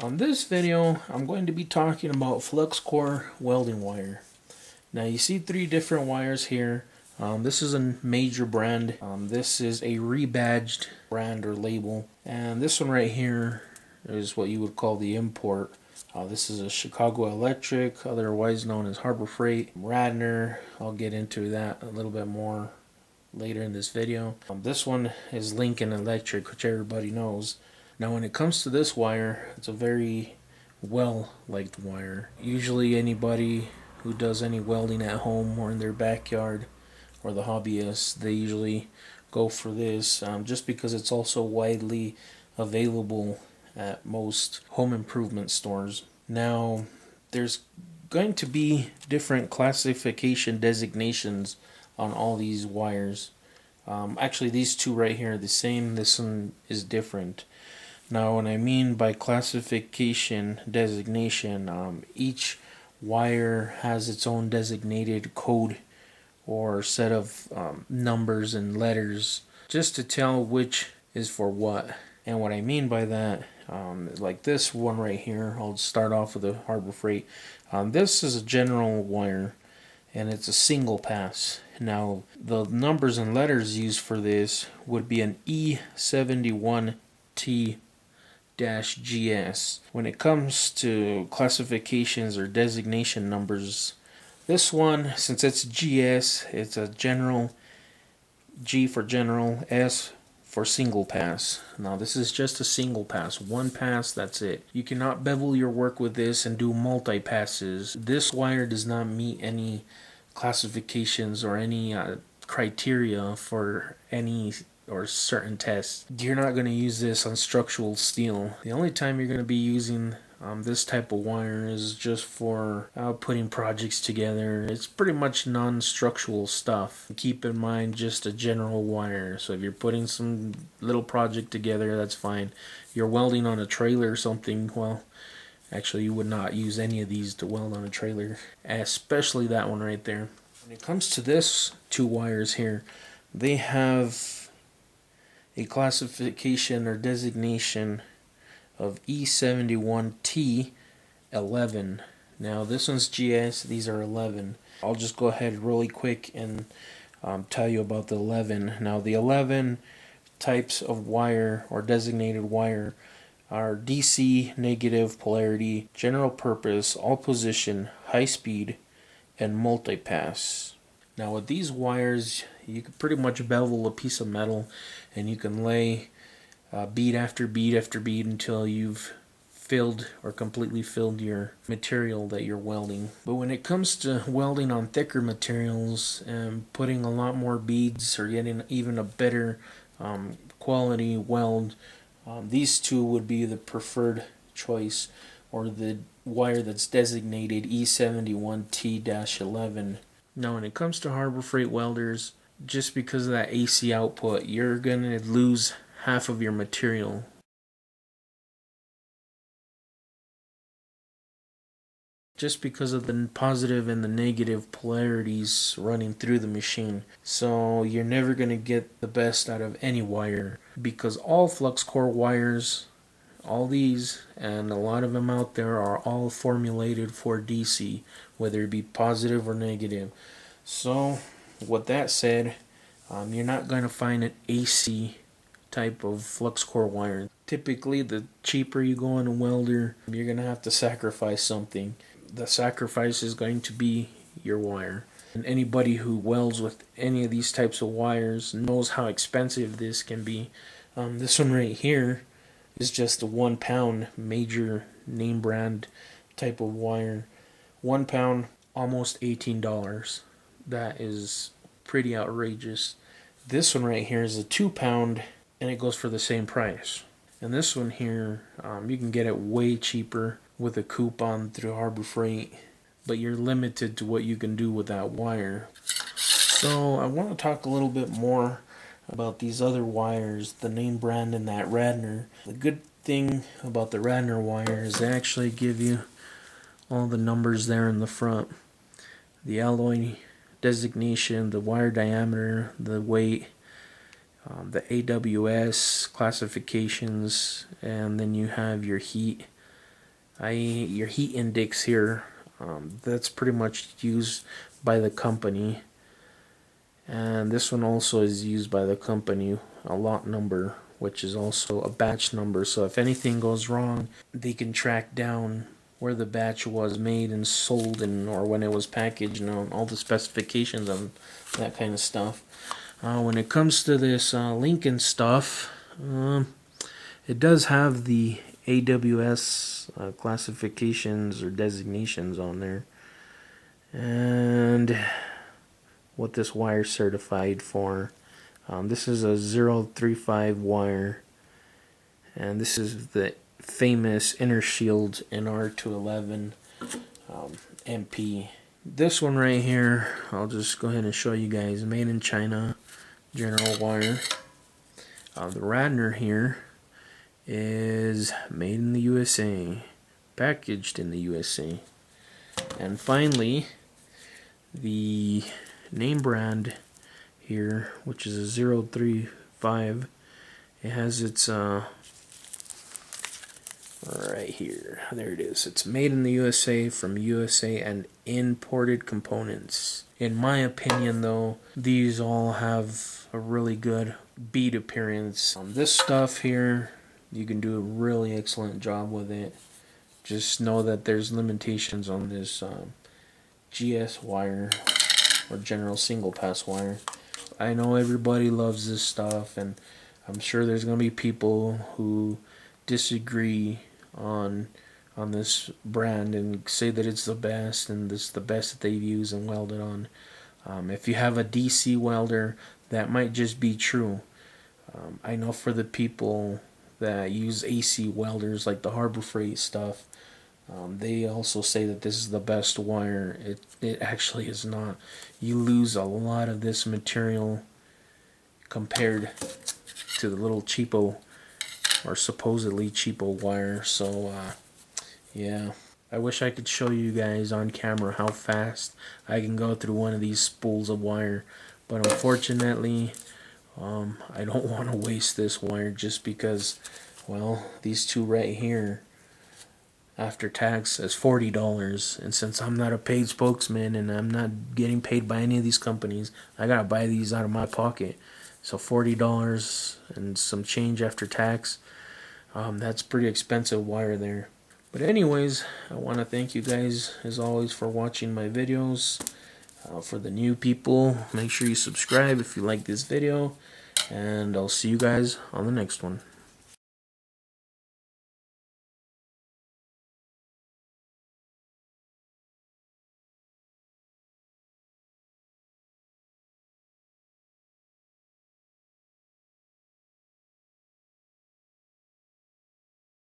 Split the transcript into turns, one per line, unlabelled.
On this video, I'm going to be talking about flux core welding wire. Now you see three different wires here. This is a major brand. This is a rebadged brand or label. And this one right here is what you would call the import. This is a Chicago Electric, otherwise known as Harbor Freight. Radner, I'll get into that a little bit more later in this video. This one is Lincoln Electric, which everybody knows. Now when it comes to this wire, it's a very well liked wire. Usually anybody who does any welding at home or in their backyard, or the hobbyists, they usually go for this just because it's also widely available at most home improvement stores. Now there's going to be different classification designations on all these wires. Actually these two right here are the same, this one is different. Now what I mean by classification designation, each wire has its own designated code or set of numbers and letters just to tell which is for what. And what I mean by that, like this one right here, I'll start off with the Harbor Freight. This is a general wire and it's a single pass. Now the numbers and letters used for this would be an E71T-GS. When it comes to classifications or designation numbers, this one, since it's GS, it's a general, G for general, S for single pass. Now this is just a single pass, one pass, that's it. You cannot bevel your work with this and do multi passes. This wire does not meet any classifications or any criteria for any or certain tests. You're not going to use this on structural steel. The only time you're going to be using this type of wire is just for putting projects together. It's pretty much non-structural stuff. Keep in mind, just a general wire. So if you're putting some little project together, that's fine. You're welding on a trailer or something, well, actually you would not use any of these to weld on a trailer, especially that one right there. When it comes to this two wires here, they have a classification or designation of E71T-11. Now this one's GS, these are 11. I'll just go ahead really quick and tell you about the 11. Now the 11 types of wire or designated wire are DC, negative, polarity, general purpose, all position, high speed, and multi-pass. Now with these wires, you can pretty much bevel a piece of metal and you can lay bead after bead after bead until you've filled or completely filled your material that you're welding. But when it comes to welding on thicker materials and putting a lot more beads or getting even a better quality weld, these two would be the preferred choice, or the wire that's designated E71T-11. Now when it comes to Harbor Freight welders, just because of that AC output, you're going to lose half of your material. Just because of the positive and the negative polarities running through the machine. So you're never going to get the best out of any wire, because all flux core wires, all these and a lot of them out there, are all formulated for DC, whether it be positive or negative. So with that said, you're not going to find an AC type of flux core wire. Typically the cheaper you go on a welder, you're going to have to sacrifice something. The sacrifice is going to be your wire. And anybody who welds with any of these types of wires knows how expensive this can be. This one right here is just a 1 pound major name brand type of wire. 1 pound, almost $18. That is pretty outrageous. This one right here is a 2 pound and it goes for the same price. And this one here, you can get it way cheaper with a coupon through Harbor Freight, but you're limited to what you can do with that wire. So I want to talk a little bit more about these other wires, the name brand and that Radner. The good thing about the Radner wire is they actually give you all the numbers there in the front. The alloy designation, the wire diameter, the weight, the AWS classifications, and then you have your heat your heat index here, that's pretty much used by the company, and this one also is used by the company, a lot number, which is also a batch number, so if anything goes wrong they can track down where the batch was made and sold, and or when it was packaged, and all the specifications on that kind of stuff. When it comes to this Lincoln stuff, it does have the AWS classifications or designations on there, and what this wire is certified for. This is a 035 wire, and this is the famous inner shield NR211 MP. This one right here, I'll just go ahead and show you guys. Made in China, general wire. The Radner here is made in the USA, packaged in the USA. And finally, the name brand here, which is a 035, it has its right here, there it is. It's made in the USA, from USA, and imported components. In my opinion though, these all have a really good bead appearance. This stuff here, you can do a really excellent job with it. Just know that there's limitations on this GS wire, or general single pass wire. I know everybody loves this stuff, and I'm sure there's going to be people who disagree on this brand and say that it's the best, and this is the best that they've used and welded on. If you have a DC welder, that might just be true. I know for the people that use AC welders, like the Harbor Freight stuff, they also say that this is the best wire. It actually is not. You lose a lot of this material compared to the little cheapo, or supposedly cheapo wire. So yeah, I wish I could show you guys on camera how fast I can go through one of these spools of wire, but unfortunately I don't want to waste this wire, just because, well, these two right here after tax is $40, and since I'm not a paid spokesman and I'm not getting paid by any of these companies, I gotta buy these out of my pocket. So $40 and some change after tax, that's pretty expensive wire there. But anyways, I want to thank you guys as always for watching my videos. For the new people, make sure you subscribe if you like this video, and I'll see you guys on the next one.